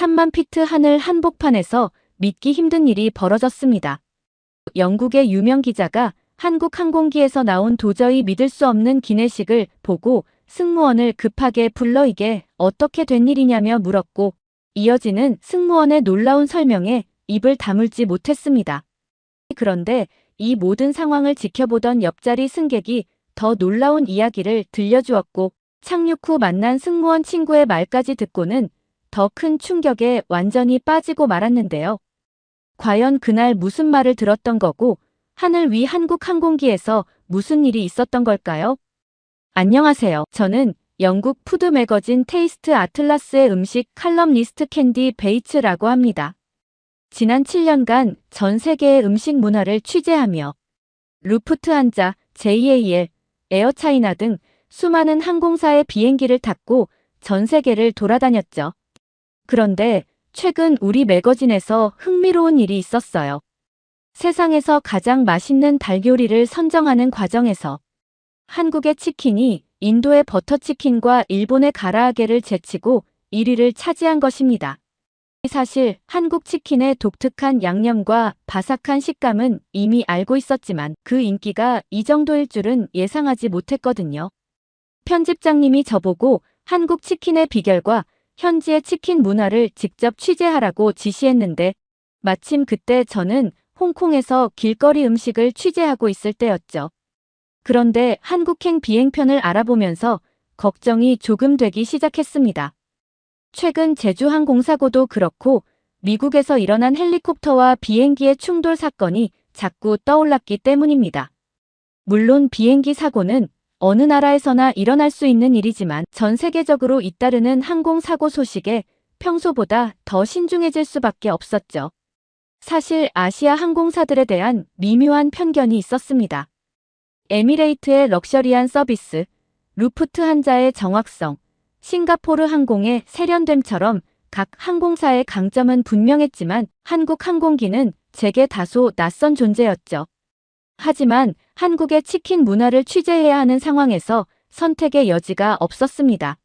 3만 피트 하늘 한복판에서 믿기 힘든 일이 벌어졌습니다. 영국의 유명 기자가 한국 항공기에서 나온 도저히 믿을 수 없는 기내식을 보고 승무원을 급하게 불러 이게 어떻게 된 일이냐며 물었고, 이어지는 승무원의 놀라운 설명에 입을 다물지 못했습니다. 그런데 이 모든 상황을 지켜보던 옆자리 승객이 더 놀라운 이야기를 들려주었고, 착륙 후 만난 승무원 친구의 말까지 듣고는 더 큰 충격에 완전히 빠지고 말았는데요. 과연 그날 무슨 말을 들었던 거고, 하늘 위 한국 항공기에서 무슨 일이 있었던 걸까요? 안녕하세요. 저는 영국 푸드 매거진 테이스트 아틀라스의 음식 칼럼니스트 캔디 베이츠라고 합니다. 지난 7년간 전 세계의 음식 문화를 취재하며 루프트한자, JAL, 에어차이나 등 수많은 항공사의 비행기를 탔고 전 세계를 돌아다녔죠. 그런데 최근 우리 매거진에서 흥미로운 일이 있었어요. 세상에서 가장 맛있는 닭 요리를 선정하는 과정에서 한국의 치킨이 인도의 버터치킨과 일본의 가라아게를 제치고 1위를 차지한 것입니다. 사실 한국 치킨의 독특한 양념과 바삭한 식감은 이미 알고 있었지만 그 인기가 이 정도일 줄은 예상하지 못했거든요. 편집장님이 저보고 한국 치킨의 비결과 현지의 치킨 문화를 직접 취재하라고 지시했는데 마침 그때 저는 홍콩에서 길거리 음식을 취재하고 있을 때였죠. 그런데 한국행 비행편을 알아보면서 걱정이 조금 되기 시작했습니다. 최근 제주항공 사고도 그렇고 미국에서 일어난 헬리콥터와 비행기의 충돌 사건이 자꾸 떠올랐기 때문입니다. 물론 비행기 사고는 어느 나라에서나 일어날 수 있는 일이지만 전 세계적으로 잇따르는 항공사고 소식에 평소보다 더 신중해질 수밖에 없었죠. 사실 아시아 항공사들에 대한 미묘한 편견이 있었습니다. 에미레이트의 럭셔리한 서비스, 루프트한자의 정확성, 싱가포르 항공의 세련됨처럼 각 항공사의 강점은 분명했지만 한국 항공기는 제게 다소 낯선 존재였죠. 하지만 한국의 치킨 문화를 취재해야 하는 상황에서 선택의 여지가 없었습니다.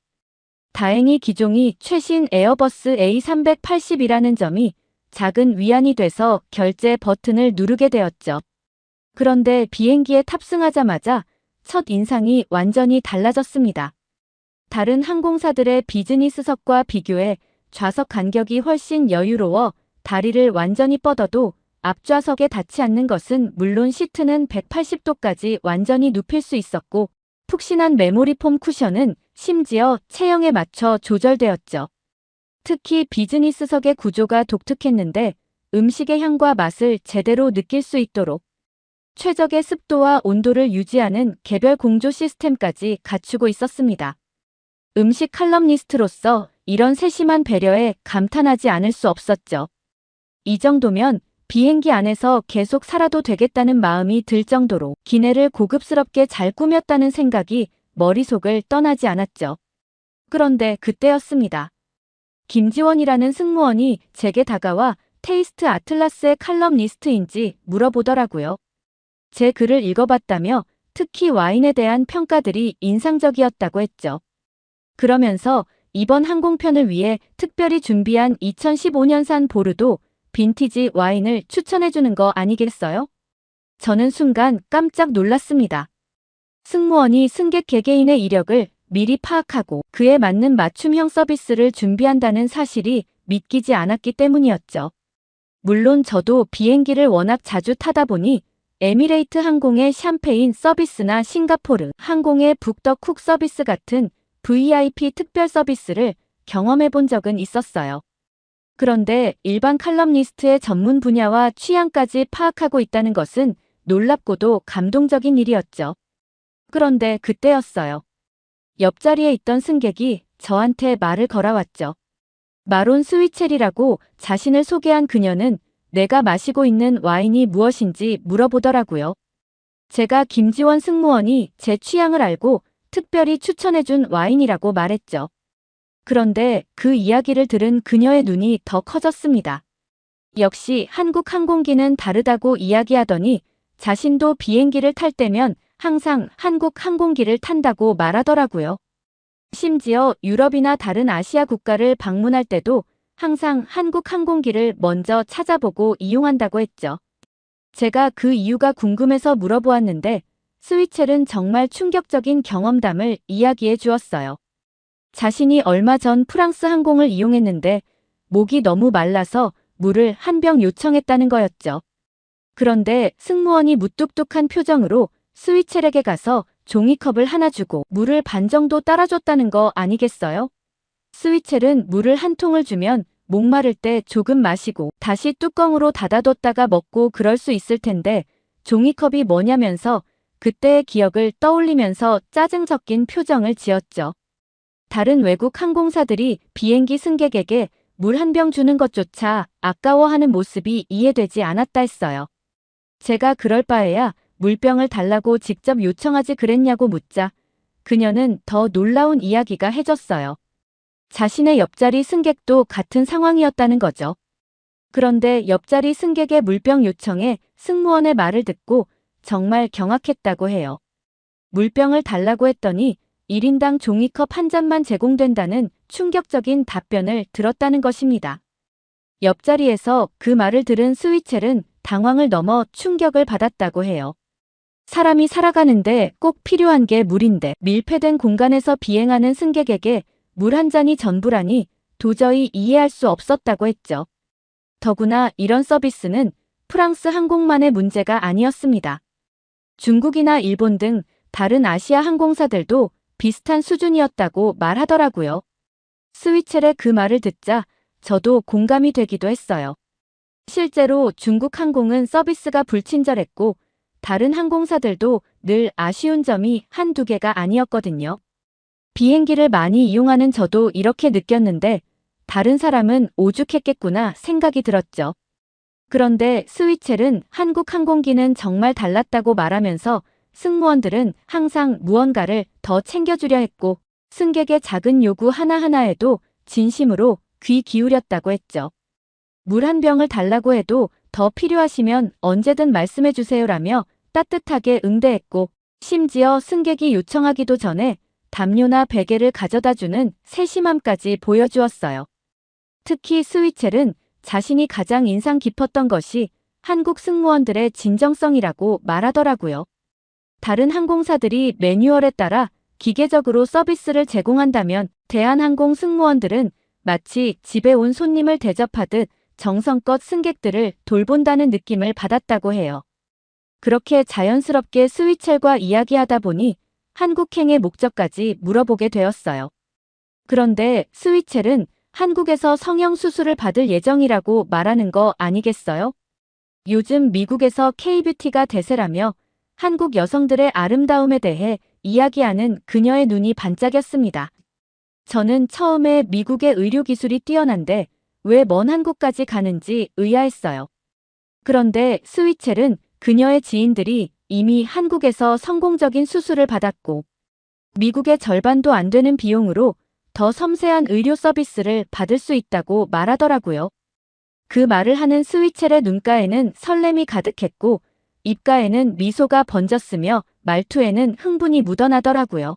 다행히 기종이 최신 에어버스 A380이라는 점이 작은 위안이 돼서 결제 버튼을 누르게 되었죠. 그런데 비행기에 탑승하자마자 첫 인상이 완전히 달라졌습니다. 다른 항공사들의 비즈니스석과 비교해 좌석 간격이 훨씬 여유로워 다리를 완전히 뻗어도 앞좌석에 닿지 않는 것은 물론 시트는 180도까지 완전히 눕힐 수 있었고 푹신한 메모리 폼 쿠션은 심지어 체형에 맞춰 조절되었죠. 특히 비즈니스석의 구조가 독특했는데 음식의 향과 맛을 제대로 느낄 수 있도록 최적의 습도와 온도를 유지하는 개별 공조 시스템까지 갖추고 있었습니다. 음식 칼럼니스트로서 이런 세심한 배려에 감탄하지 않을 수 없었죠. 이 정도면 비행기 안에서 계속 살아도 되겠다는 마음이 들 정도로 기내를 고급스럽게 잘 꾸몄다는 생각이 머릿속을 떠나지 않았죠. 그런데 그때였습니다. 김지원이라는 승무원이 제게 다가와 테이스트 아틀라스의 칼럼니스트인지 물어보더라고요. 제 글을 읽어봤다며 특히 와인에 대한 평가들이 인상적이었다고 했죠. 그러면서 이번 항공편을 위해 특별히 준비한 2015년산 보르도 빈티지 와인을 추천해주는 거 아니겠어요? 저는 순간 깜짝 놀랐습니다. 승무원이 승객 개개인의 이력을 미리 파악하고 그에 맞는 맞춤형 서비스를 준비한다는 사실이 믿기지 않았기 때문이었죠. 물론 저도 비행기를 워낙 자주 타다 보니 에미레이트 항공의 샴페인 서비스나 싱가포르 항공의 북 더 쿡 서비스 같은 VIP 특별 서비스를 경험해 본 적은 있었어요. 그런데 일반 칼럼니스트의 전문 분야와 취향까지 파악하고 있다는 것은 놀랍고도 감동적인 일이었죠. 그런데 그때였어요. 옆자리에 있던 승객이 저한테 말을 걸어왔죠. 마론 스위첼이라고 자신을 소개한 그녀는 내가 마시고 있는 와인이 무엇인지 물어보더라고요. 제가 김지원 승무원이 제 취향을 알고 특별히 추천해준 와인이라고 말했죠. 그런데 그 이야기를 들은 그녀의 눈이 더 커졌습니다. 역시 한국 항공기는 다르다고 이야기하더니 자신도 비행기를 탈 때면 항상 한국 항공기를 탄다고 말하더라고요. 심지어 유럽이나 다른 아시아 국가를 방문할 때도 항상 한국 항공기를 먼저 찾아보고 이용한다고 했죠. 제가 그 이유가 궁금해서 물어보았는데 스위첼은 정말 충격적인 경험담을 이야기해 주었어요. 자신이 얼마 전 프랑스 항공을 이용했는데 목이 너무 말라서 물을 한 병 요청했다는 거였죠. 그런데 승무원이 무뚝뚝한 표정으로 스위첼에게 가서 종이컵을 하나 주고 물을 반 정도 따라줬다는 거 아니겠어요? 스위첼은 물을 한 통을 주면 목마를 때 조금 마시고 다시 뚜껑으로 닫아뒀다가 먹고 그럴 수 있을 텐데 종이컵이 뭐냐면서 그때의 기억을 떠올리면서 짜증 섞인 표정을 지었죠. 다른 외국 항공사들이 비행기 승객에게 물 한 병 주는 것조차 아까워하는 모습이 이해되지 않았다 했어요. 제가 그럴 바에야 물병을 달라고 직접 요청하지 그랬냐고 묻자 그녀는 더 놀라운 이야기가 해줬어요. 자신의 옆자리 승객도 같은 상황이었다는 거죠. 그런데 옆자리 승객의 물병 요청에 승무원의 말을 듣고 정말 경악했다고 해요. 물병을 달라고 했더니 1인당 종이컵 한 잔만 제공된다는 충격적인 답변을 들었다는 것입니다. 옆자리에서 그 말을 들은 스위첼은 당황을 넘어 충격을 받았다고 해요. 사람이 살아가는데 꼭 필요한 게 물인데 밀폐된 공간에서 비행하는 승객에게 물 한 잔이 전부라니 도저히 이해할 수 없었다고 했죠. 더구나 이런 서비스는 프랑스 항공만의 문제가 아니었습니다. 중국이나 일본 등 다른 아시아 항공사들도 비슷한 수준이었다고 말하더라고요. 스위첼의 그 말을 듣자 저도 공감이 되기도 했어요. 실제로 중국 항공은 서비스가 불친절했고 다른 항공사들도 늘 아쉬운 점이 한두 개가 아니었거든요. 비행기를 많이 이용하는 저도 이렇게 느꼈는데 다른 사람은 오죽했겠구나 생각이 들었죠. 그런데 스위첼은 한국 항공기는 정말 달랐다고 말하면서 승무원들은 항상 무언가를 더 챙겨주려 했고 승객의 작은 요구 하나하나에도 진심으로 귀 기울였다고 했죠. 물 한 병을 달라고 해도 더 필요하시면 언제든 말씀해 주세요라며 따뜻하게 응대했고 심지어 승객이 요청하기도 전에 담요나 베개를 가져다주는 세심함까지 보여주었어요. 특히 스위첼은 자신이 가장 인상 깊었던 것이 한국 승무원들의 진정성이라고 말하더라고요. 다른 항공사들이 매뉴얼에 따라 기계적으로 서비스를 제공한다면 대한항공 승무원들은 마치 집에 온 손님을 대접하듯 정성껏 승객들을 돌본다는 느낌을 받았다고 해요. 그렇게 자연스럽게 스위첼과 이야기하다 보니 한국행의 목적까지 물어보게 되었어요. 그런데 스위첼은 한국에서 성형수술을 받을 예정이라고 말하는 거 아니겠어요? 요즘 미국에서 K-뷰티가 대세라며 한국 여성들의 아름다움에 대해 이야기하는 그녀의 눈이 반짝였습니다. 저는 처음에 미국의 의료기술이 뛰어난데 왜 먼 한국까지 가는지 의아했어요. 그런데 스위첼은 그녀의 지인들이 이미 한국에서 성공적인 수술을 받았고 미국의 절반도 안 되는 비용으로 더 섬세한 의료 서비스를 받을 수 있다고 말하더라고요. 그 말을 하는 스위첼의 눈가에는 설렘이 가득했고 입가에는 미소가 번졌으며 말투에는 흥분이 묻어나더라고요.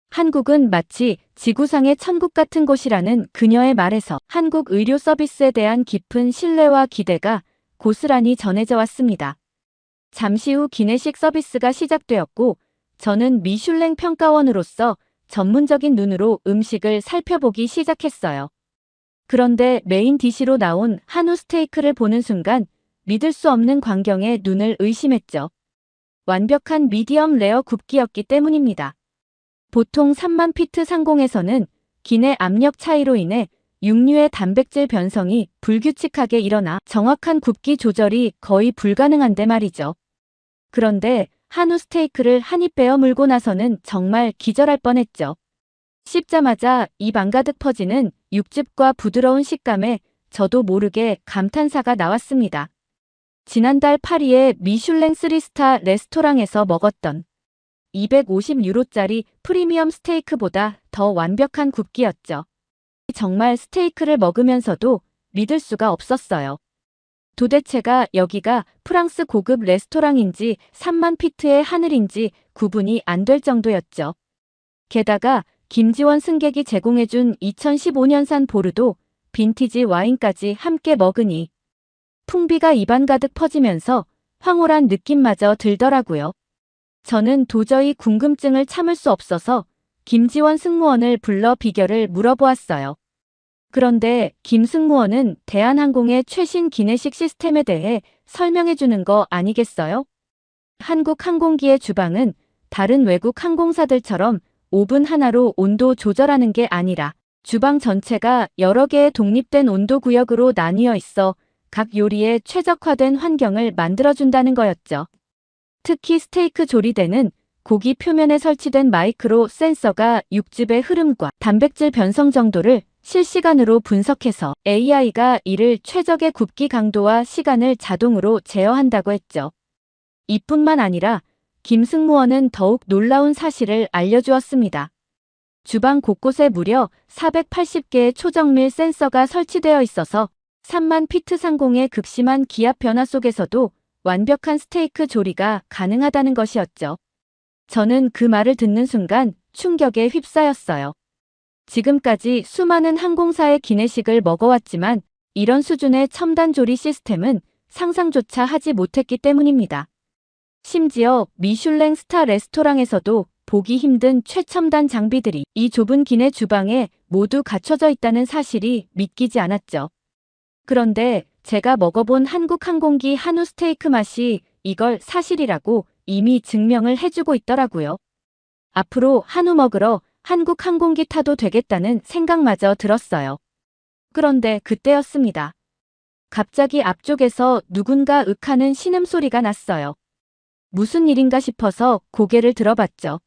한국은 마치 지구상의 천국 같은 곳이라는 그녀의 말에서 한국 의료 서비스에 대한 깊은 신뢰와 기대가 고스란히 전해져 왔습니다. 잠시 후 기내식 서비스가 시작되었고 저는 미슐랭 평가원으로서 전문적인 눈으로 음식을 살펴보기 시작했어요. 그런데 메인 디시로 나온 한우 스테이크를 보는 순간 믿을 수 없는 광경에 눈을 의심했죠. 완벽한 미디엄 레어 굽기였기 때문입니다. 보통 3만 피트 상공에서는 기내 압력 차이로 인해 육류의 단백질 변성이 불규칙하게 일어나 정확한 굽기 조절이 거의 불가능한데 말이죠. 그런데 한우 스테이크를 한 입 베어 물고 나서는 정말 기절할 뻔했죠. 씹자마자 입 안가득 퍼지는 육즙과 부드러운 식감에 저도 모르게 감탄사가 나왔습니다. 지난달 파리의 미슐랭 3스타 레스토랑에서 먹었던 250유로짜리 프리미엄 스테이크보다 더 완벽한 굽기였죠. 정말 스테이크를 먹으면서도 믿을 수가 없었어요. 도대체가 여기가 프랑스 고급 레스토랑인지 3만 피트의 하늘인지 구분이 안 될 정도였죠. 게다가 김지원 승객이 제공해준 2015년산 보르도 빈티지 와인까지 함께 먹으니 풍비가 입안 가득 퍼지면서 황홀한 느낌마저 들더라고요. 저는 도저히 궁금증을 참을 수 없어서 김지원 승무원을 불러 비결을 물어보았어요. 그런데 김 승무원은 대한항공의 최신 기내식 시스템에 대해 설명해 주는 거 아니겠어요? 한국 항공기의 주방은 다른 외국 항공사들처럼 오븐 하나로 온도 조절하는 게 아니라 주방 전체가 여러 개의 독립된 온도 구역으로 나뉘어 있어 각 요리에 최적화된 환경을 만들어준다는 거였죠. 특히 스테이크 조리대는 고기 표면에 설치된 마이크로 센서가 육즙의 흐름과 단백질 변성 정도를 실시간으로 분석해서 AI가 이를 최적의 굽기 강도와 시간을 자동으로 제어한다고 했죠. 이뿐만 아니라 김 승무원은 더욱 놀라운 사실을 알려주었습니다. 주방 곳곳에 무려 480개의 초정밀 센서가 설치되어 있어서 3만 피트 상공의 극심한 기압 변화 속에서도 완벽한 스테이크 조리가 가능하다는 것이었죠. 저는 그 말을 듣는 순간 충격에 휩싸였어요. 지금까지 수많은 항공사의 기내식을 먹어왔지만 이런 수준의 첨단 조리 시스템은 상상조차 하지 못했기 때문입니다. 심지어 미슐랭 스타 레스토랑에서도 보기 힘든 최첨단 장비들이 이 좁은 기내 주방에 모두 갖춰져 있다는 사실이 믿기지 않았죠. 그런데 제가 먹어본 한국 항공기 한우 스테이크 맛이 이걸 사실이라고 이미 증명을 해주고 있더라고요. 앞으로 한우 먹으러 한국 항공기 타도 되겠다는 생각마저 들었어요. 그런데 그때였습니다. 갑자기 앞쪽에서 누군가 윽하는 신음소리가 났어요. 무슨 일인가 싶어서 고개를 들어봤죠.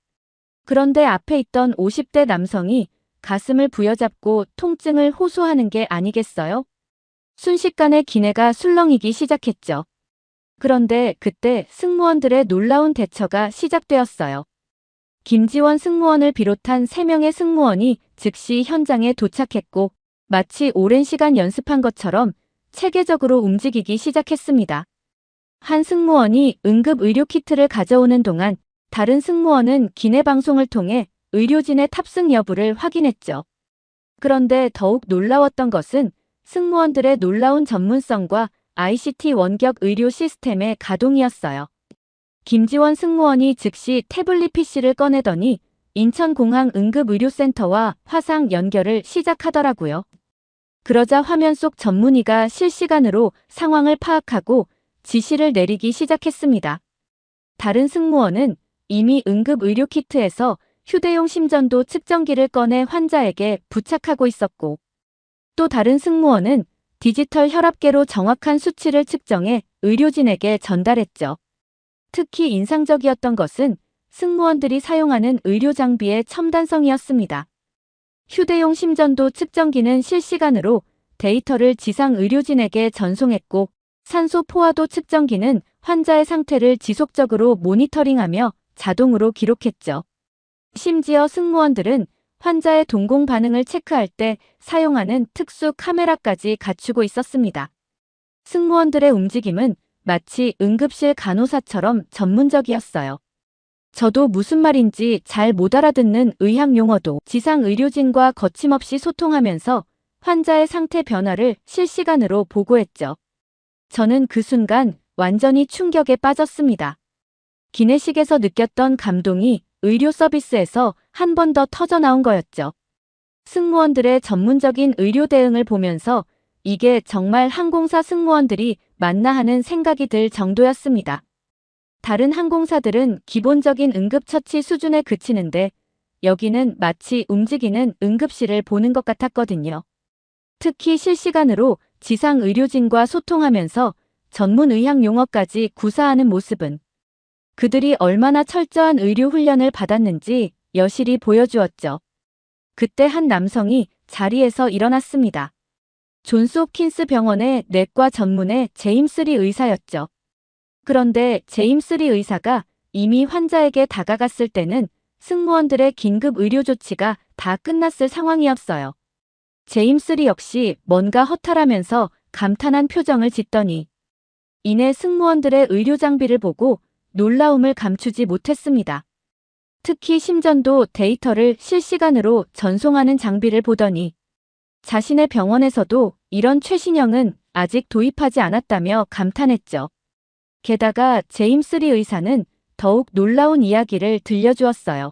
그런데 앞에 있던 50대 남성이 가슴을 부여잡고 통증을 호소하는 게 아니겠어요? 순식간에 기내가 술렁이기 시작했죠. 그런데 그때 승무원들의 놀라운 대처가 시작되었어요. 김지원 승무원을 비롯한 3명의 승무원이 즉시 현장에 도착했고 마치 오랜 시간 연습한 것처럼 체계적으로 움직이기 시작했습니다. 한 승무원이 응급 의료 키트를 가져오는 동안 다른 승무원은 기내 방송을 통해 의료진의 탑승 여부를 확인했죠. 그런데 더욱 놀라웠던 것은 승무원들의 놀라운 전문성과 ICT 원격 의료 시스템의 가동이었어요. 김지원 승무원이 즉시 태블릿 PC를 꺼내더니 인천공항 응급의료센터와 화상 연결을 시작하더라고요. 그러자 화면 속 전문의가 실시간으로 상황을 파악하고 지시를 내리기 시작했습니다. 다른 승무원은 이미 응급의료 키트에서 휴대용 심전도 측정기를 꺼내 환자에게 부착하고 있었고 또 다른 승무원은 디지털 혈압계로 정확한 수치를 측정해 의료진에게 전달했죠. 특히 인상적이었던 것은 승무원들이 사용하는 의료 장비의 첨단성이었습니다. 휴대용 심전도 측정기는 실시간으로 데이터를 지상 의료진에게 전송했고 산소 포화도 측정기는 환자의 상태를 지속적으로 모니터링하며 자동으로 기록했죠. 심지어 승무원들은 환자의 동공 반응을 체크할 때 사용하는 특수 카메라까지 갖추고 있었습니다. 승무원들의 움직임은 마치 응급실 간호사처럼 전문적이었어요. 저도 무슨 말인지 잘 못 알아듣는 의학 용어도 지상 의료진과 거침없이 소통하면서 환자의 상태 변화를 실시간으로 보고했죠. 저는 그 순간 완전히 충격에 빠졌습니다. 기내식에서 느꼈던 감동이 의료 서비스에서 한 번 더 터져나온 거였죠. 승무원들의 전문적인 의료 대응을 보면서 이게 정말 항공사 승무원들이 맞나 하는 생각이 들 정도였습니다. 다른 항공사들은 기본적인 응급처치 수준에 그치는데 여기는 마치 움직이는 응급실을 보는 것 같았거든요. 특히 실시간으로 지상 의료진과 소통하면서 전문 의학 용어까지 구사하는 모습은 그들이 얼마나 철저한 의료 훈련을 받았는지 여실히 보여주었죠. 그때 한 남성이 자리에서 일어났습니다. 존스 홉킨스 병원의 내과 전문의 제임스 리 의사였죠. 그런데 제임스 리 의사가 이미 환자에게 다가갔을 때는 승무원들의 긴급 의료 조치가 다 끝났을 상황이었어요. 제임스 리 역시 뭔가 허탈하면서 감탄한 표정을 짓더니 이내 승무원들의 의료 장비를 보고 놀라움을 감추지 못했습니다. 특히 심전도 데이터를 실시간으로 전송하는 장비를 보더니 자신의 병원에서도 이런 최신형은 아직 도입하지 않았다며 감탄했죠. 게다가 제임스 리 의사는 더욱 놀라운 이야기를 들려주었어요.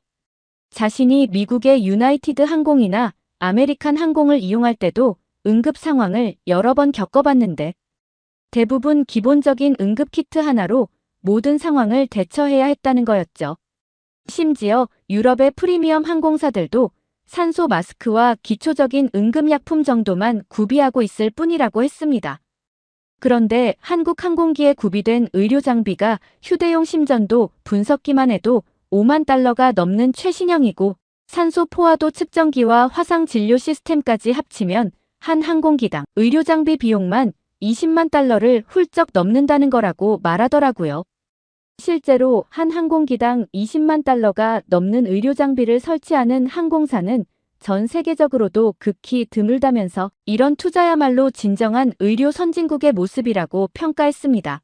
자신이 미국의 유나이티드 항공이나 아메리칸 항공을 이용할 때도 응급 상황을 여러 번 겪어봤는데 대부분 기본적인 응급 키트 하나로 모든 상황을 대처해야 했다는 거였죠. 심지어 유럽의 프리미엄 항공사들도 산소 마스크와 기초적인 응급약품 정도만 구비하고 있을 뿐이라고 했습니다. 그런데 한국 항공기에 구비된 의료 장비가 휴대용 심전도 분석기만 해도 5만 달러가 넘는 최신형이고 산소 포화도 측정기와 화상 진료 시스템까지 합치면 한 항공기당 의료 장비 비용만 20만 달러를 훌쩍 넘는다는 거라고 말하더라고요. 실제로 한 항공기당 20만 달러가 넘는 의료 장비를 설치하는 항공사는 전 세계적으로도 극히 드물다면서 이런 투자야말로 진정한 의료 선진국의 모습이라고 평가했습니다.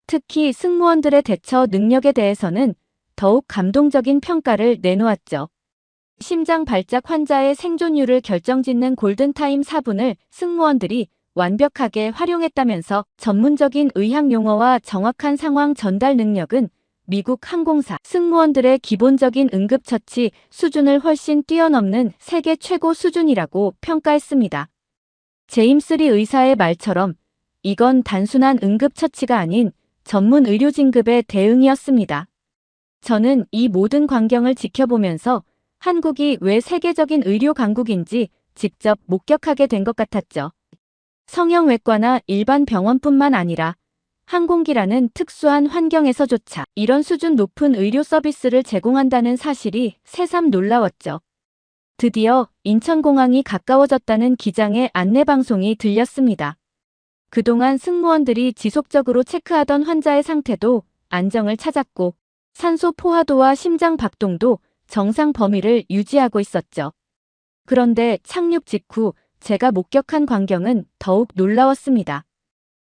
특히 승무원들의 대처 능력에 대해서는 더욱 감동적인 평가를 내놓았죠. 심장 발작 환자의 생존율을 결정짓는 골든타임 4분을 승무원들이 완벽하게 활용했다면서 전문적인 의학 용어와 정확한 상황 전달 능력은 미국 항공사 승무원들의 기본적인 응급처치 수준을 훨씬 뛰어넘는 세계 최고 수준이라고 평가했습니다. 제임스 리 의사의 말처럼 이건 단순한 응급처치가 아닌 전문 의료진급의 대응이었습니다. 저는 이 모든 광경을 지켜보면서 한국이 왜 세계적인 의료 강국인지 직접 목격하게 된 것 같았죠. 성형외과나 일반 병원뿐만 아니라 항공기라는 특수한 환경에서조차 이런 수준 높은 의료 서비스를 제공한다는 사실이 새삼 놀라웠죠. 드디어 인천공항이 가까워졌다는 기장의 안내방송이 들렸습니다. 그동안 승무원들이 지속적으로 체크하던 환자의 상태도 안정을 찾았고 산소 포화도와 심장 박동도 정상 범위를 유지하고 있었죠. 그런데 착륙 직후 제가 목격한 광경은 더욱 놀라웠습니다.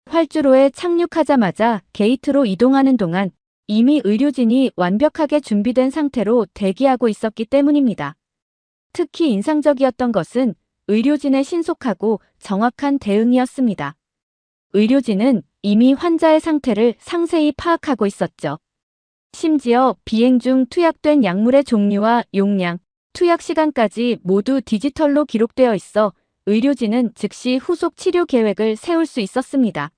활주로에 착륙하자마자 게이트로 이동하는 동안 이미 의료진이 완벽하게 준비된 상태로 대기하고 있었기 때문입니다. 특히 인상적이었던 것은 의료진의 신속하고 정확한 대응이었습니다. 의료진은 이미 환자의 상태를 상세히 파악하고 있었죠. 심지어 비행 중 투약된 약물의 종류와 용량, 투약 시간까지 모두 디지털로 기록되어 있어 의료진은 즉시 후속 치료 계획을 세울 수 있었습니다.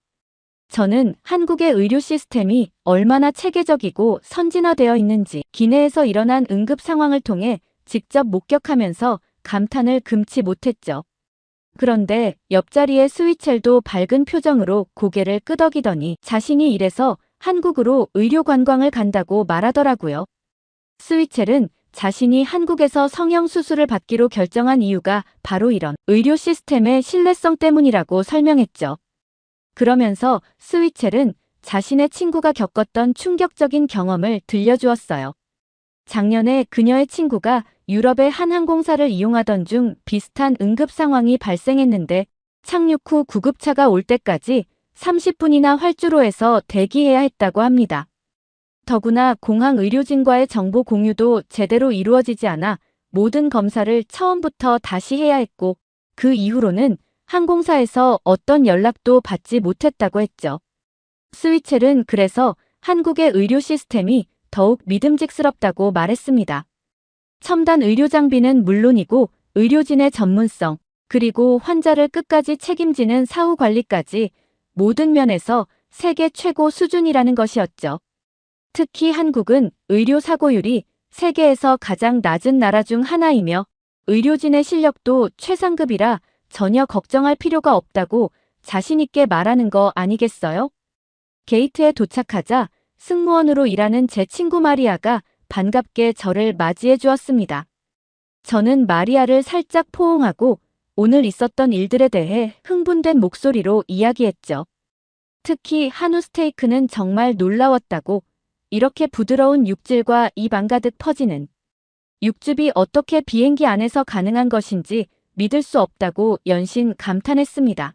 저는 한국의 의료 시스템이 얼마나 체계적이고 선진화되어 있는지 기내에서 일어난 응급 상황을 통해 직접 목격하면서 감탄을 금치 못했죠. 그런데 옆자리의 스위첼도 밝은 표정으로 고개를 끄덕이더니 자신이 이래서 한국으로 의료 관광을 간다고 말하더라고요. 스위첼은 자신이 한국에서 성형수술을 받기로 결정한 이유가 바로 이런 의료 시스템의 신뢰성 때문이라고 설명했죠. 그러면서 스위첼은 자신의 친구가 겪었던 충격적인 경험을 들려주었어요. 작년에 그녀의 친구가 유럽의 한 항공사를 이용하던 중 비슷한 응급 상황이 발생했는데 착륙 후 구급차가 올 때까지 30분이나 활주로에서 대기해야 했다고 합니다. 더구나 공항 의료진과의 정보 공유도 제대로 이루어지지 않아 모든 검사를 처음부터 다시 해야 했고 그 이후로는 항공사에서 어떤 연락도 받지 못했다고 했죠. 스위첼은 그래서 한국의 의료 시스템이 더욱 믿음직스럽다고 말했습니다. 첨단 의료 장비는 물론이고 의료진의 전문성, 그리고 환자를 끝까지 책임지는 사후 관리까지 모든 면에서 세계 최고 수준이라는 것이었죠. 특히 한국은 의료 사고율이 세계에서 가장 낮은 나라 중 하나이며 의료진의 실력도 최상급이라 전혀 걱정할 필요가 없다고 자신 있게 말하는 거 아니겠어요? 게이트에 도착하자 승무원으로 일하는 제 친구 마리아가 반갑게 저를 맞이해 주었습니다. 저는 마리아를 살짝 포옹하고 오늘 있었던 일들에 대해 흥분된 목소리로 이야기했죠. 특히 한우 스테이크는 정말 놀라웠다고, 이렇게 부드러운 육질과 입 안 가득 퍼지는 육즙이 어떻게 비행기 안에서 가능한 것인지 믿을 수 없다고 연신 감탄했습니다.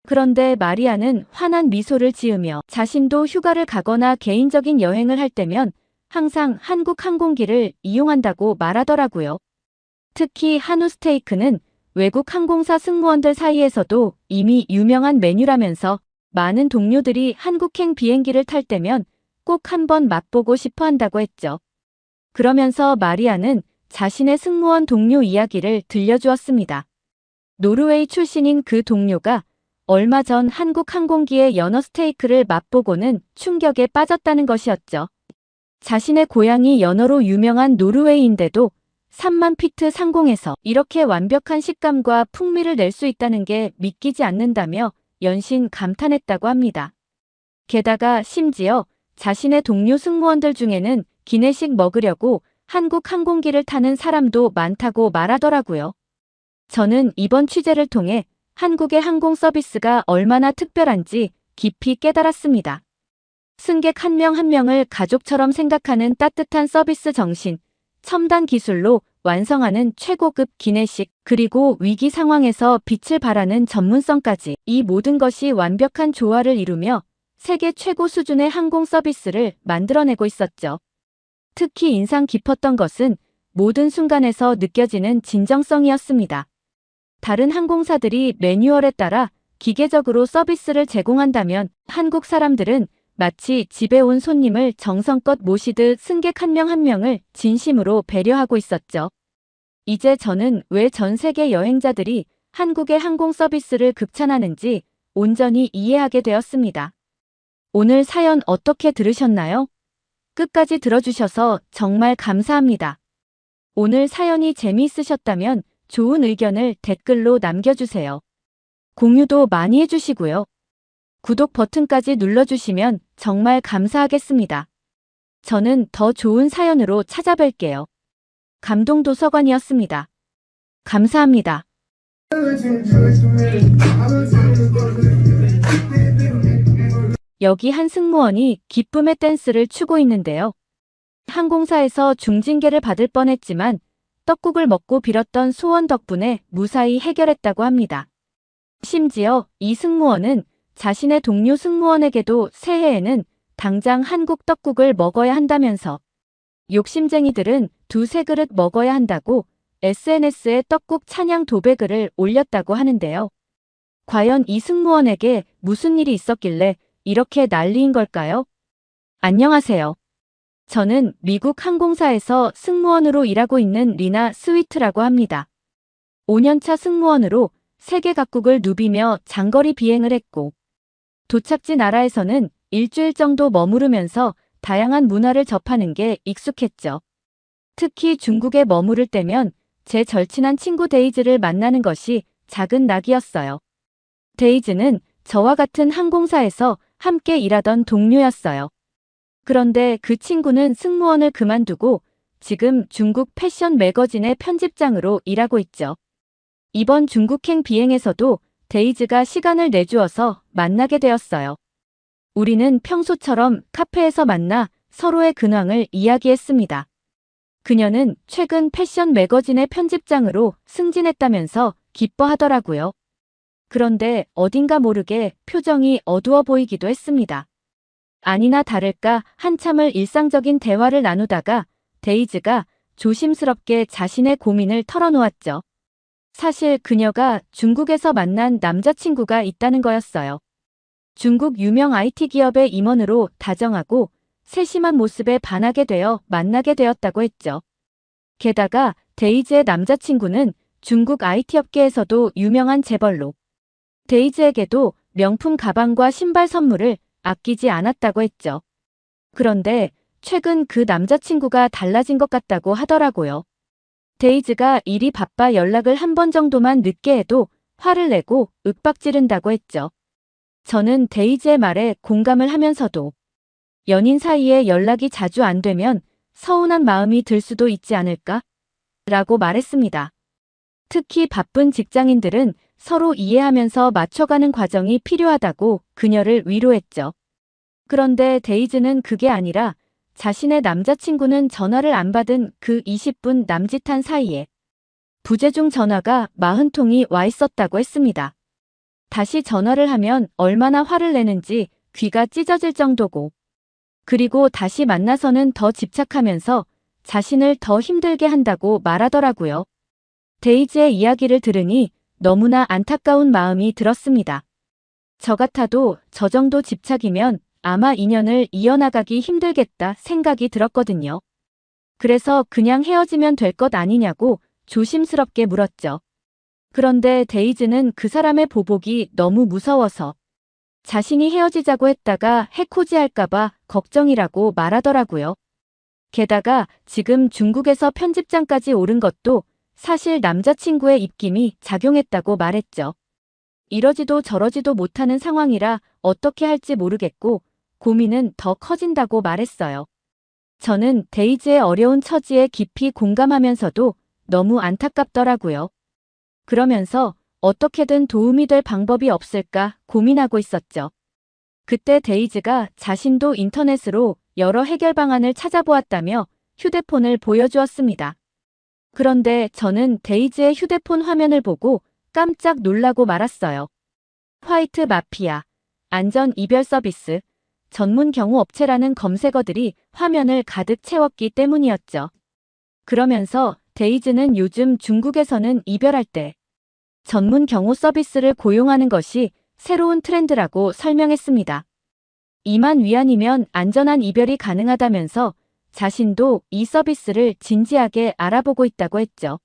그런데 마리아는 환한 미소를 지으며 자신도 휴가를 가거나 개인적인 여행을 할 때면 항상 한국 항공기를 이용한다고 말하더라고요. 특히 한우 스테이크는 외국 항공사 승무원들 사이에서도 이미 유명한 메뉴라면서 많은 동료들이 한국행 비행기를 탈 때면 꼭 한번 맛보고 싶어 한다고 했죠. 그러면서 마리아는 자신의 승무원 동료 이야기를 들려주었습니다. 노르웨이 출신인 그 동료가 얼마 전 한국 항공기의 연어 스테이크를 맛보고는 충격에 빠졌다는 것이었죠. 자신의 고향이 연어로 유명한 노르웨이인데도 3만 피트 상공에서 이렇게 완벽한 식감과 풍미를 낼 수 있다는 게 믿기지 않는다며 연신 감탄했다고 합니다. 게다가 심지어 자신의 동료 승무원들 중에는 기내식 먹으려고 한국 항공기를 타는 사람도 많다고 말하더라고요. 저는 이번 취재를 통해 한국의 항공 서비스가 얼마나 특별한지 깊이 깨달았습니다. 승객 한 명 한 명을 가족처럼 생각하는 따뜻한 서비스 정신, 첨단 기술로 완성하는 최고급 기내식, 그리고 위기 상황에서 빛을 발하는 전문성까지 이 모든 것이 완벽한 조화를 이루며 세계 최고 수준의 항공 서비스를 만들어내고 있었죠. 특히 인상 깊었던 것은 모든 순간에서 느껴지는 진정성이었습니다. 다른 항공사들이 매뉴얼에 따라 기계적으로 서비스를 제공한다면 한국 사람들은 마치 집에 온 손님을 정성껏 모시듯 승객 한 명 한 명을 진심으로 배려하고 있었죠. 이제 저는 왜 전 세계 여행자들이 한국의 항공 서비스를 극찬하는지 온전히 이해하게 되었습니다. 오늘 사연 어떻게 들으셨나요? 끝까지 들어주셔서 정말 감사합니다. 오늘 사연이 재미있으셨다면 좋은 의견을 댓글로 남겨주세요. 공유도 많이 해주시고요. 구독 버튼까지 눌러주시면 정말 감사하겠습니다. 저는 더 좋은 사연으로 찾아뵐게요. 감동도서관이었습니다. 감사합니다. 여기 한 승무원이 기쁨의 댄스를 추고 있는데요. 항공사에서 중징계를 받을 뻔했지만 떡국을 먹고 빌었던 소원 덕분에 무사히 해결했다고 합니다. 심지어 이 승무원은 자신의 동료 승무원에게도 새해에는 당장 한국 떡국을 먹어야 한다면서 욕심쟁이들은 두세 그릇 먹어야 한다고 SNS에 떡국 찬양 도배글을 올렸다고 하는데요. 과연 이 승무원에게 무슨 일이 있었길래 이렇게 난리인 걸까요? 안녕하세요. 저는 미국 항공사에서 승무원으로 일하고 있는 리나 스위트라고 합니다. 5년차 승무원으로 세계 각국을 누비며 장거리 비행을 했고 도착지 나라에서는 일주일 정도 머무르면서 다양한 문화를 접하는 게 익숙했죠. 특히 중국에 머무를 때면 제 절친한 친구 데이즈를 만나는 것이 작은 낙이었어요. 데이즈는 저와 같은 항공사에서 함께 일하던 동료였어요. 그런데 그 친구는 승무원을 그만두고 지금 중국 패션 매거진의 편집장으로 일하고 있죠. 이번 중국행 비행에서도 데이즈가 시간을 내주어서 만나게 되었어요. 우리는 평소처럼 카페에서 만나 서로의 근황을 이야기했습니다. 그녀는 최근 패션 매거진의 편집장으로 승진했다면서 기뻐하더라고요. 그런데 어딘가 모르게 표정이 어두워 보이기도 했습니다. 아니나 다를까 한참을 일상적인 대화를 나누다가 데이즈가 조심스럽게 자신의 고민을 털어놓았죠. 사실 그녀가 중국에서 만난 남자친구가 있다는 거였어요. 중국 유명 IT 기업의 임원으로 다정하고 세심한 모습에 반하게 되어 만나게 되었다고 했죠. 게다가 데이즈의 남자친구는 중국 IT 업계에서도 유명한 재벌로 데이즈에게도 명품 가방과 신발 선물을 아끼지 않았다고 했죠. 그런데 최근 그 남자친구가 달라진 것 같다고 하더라고요. 데이즈가 일이 바빠 연락을 한 번 정도만 늦게 해도 화를 내고 윽박지른다고 했죠. 저는 데이즈의 말에 공감을 하면서도 연인 사이에 연락이 자주 안 되면 서운한 마음이 들 수도 있지 않을까? 라고 말했습니다. 특히 바쁜 직장인들은 서로 이해하면서 맞춰가는 과정이 필요하다고 그녀를 위로했죠. 그런데 데이즈는 그게 아니라 자신의 남자친구는 전화를 안 받은 그 20분 남짓한 사이에 부재중 전화가 40통이 와 있었다고 했습니다. 다시 전화를 하면 얼마나 화를 내는지 귀가 찢어질 정도고, 그리고 다시 만나서는 더 집착하면서 자신을 더 힘들게 한다고 말하더라고요. 데이지의 이야기를 들으니 너무나 안타까운 마음이 들었습니다. 저 같아도 저 정도 집착이면 아마 인연을 이어나가기 힘들겠다 생각이 들었거든요. 그래서 그냥 헤어지면 될 것 아니냐고 조심스럽게 물었죠. 그런데 데이지는 그 사람의 보복이 너무 무서워서 자신이 헤어지자고 했다가 해코지할까봐 걱정이라고 말하더라고요. 게다가 지금 중국에서 편집장까지 오른 것도 사실 남자친구의 입김이 작용했다고 말했죠. 이러지도 저러지도 못하는 상황이라 어떻게 할지 모르겠고 고민은 더 커진다고 말했어요. 저는 데이지의 어려운 처지에 깊이 공감하면서도 너무 안타깝더라고요. 그러면서 어떻게든 도움이 될 방법이 없을까 고민하고 있었죠. 그때 데이지가 자신도 인터넷으로 여러 해결 방안을 찾아보았다며 휴대폰을 보여주었습니다. 그런데 저는 데이지의 휴대폰 화면을 보고 깜짝 놀라고 말았어요. 화이트 마피아, 안전 이별 서비스, 전문 경우 업체라는 검색어들이 화면을 가득 채웠기 때문이었죠. 그러면서 데이지는 요즘 중국에서는 이별할 때 전문 경호 서비스를 고용하는 것이 새로운 트렌드라고 설명했습니다. 2만 위안이면 안전한 이별이 가능하다면서 자신도 이 서비스를 진지하게 알아보고 있다고 했죠.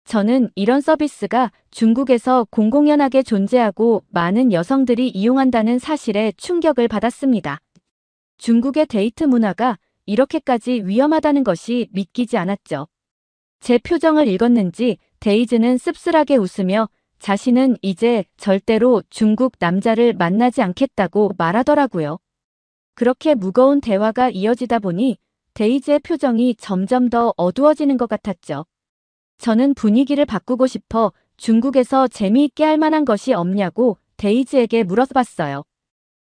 저는 이런 서비스가 중국에서 공공연하게 존재하고 많은 여성들이 이용한다는 사실에 충격을 받았습니다. 중국의 데이트 문화가 이렇게까지 위험하다는 것이 믿기지 않았죠. 제 표정을 읽었는지 데이지는 씁쓸하게 웃으며 자신은 이제 절대로 중국 남자를 만나지 않겠다고 말하더라고요. 그렇게 무거운 대화가 이어지다 보니 데이지의 표정이 점점 더 어두워지는 것 같았죠. 저는 분위기를 바꾸고 싶어 중국에서 재미있게 할 만한 것이 없냐고 데이지에게 물어봤어요.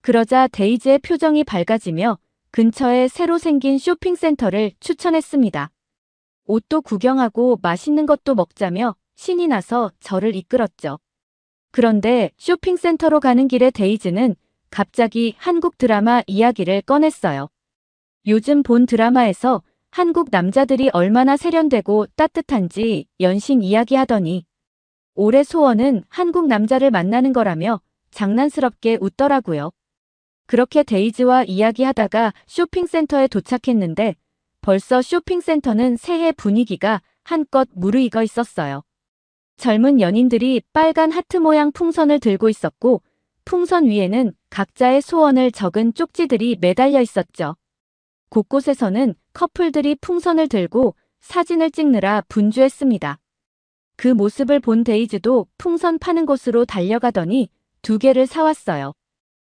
그러자 데이지의 표정이 밝아지며 근처에 새로 생긴 쇼핑센터를 추천했습니다. 옷도 구경하고 맛있는 것도 먹자며 신이 나서 저를 이끌었죠. 그런데 쇼핑센터로 가는 길에 데이지는 갑자기 한국 드라마 이야기를 꺼냈어요. 요즘 본 드라마에서 한국 남자들이 얼마나 세련되고 따뜻한지 연신 이야기하더니 올해 소원은 한국 남자를 만나는 거라며 장난스럽게 웃더라고요. 그렇게 데이지와 이야기하다가 쇼핑센터에 도착했는데 벌써 쇼핑센터는 새해 분위기가 한껏 무르익어 있었어요. 젊은 연인들이 빨간 하트 모양 풍선을 들고 있었고 풍선 위에는 각자의 소원을 적은 쪽지들이 매달려 있었죠. 곳곳에서는 커플들이 풍선을 들고 사진을 찍느라 분주했습니다. 그 모습을 본 데이지도 풍선 파는 곳으로 달려가더니 2개를 사왔어요.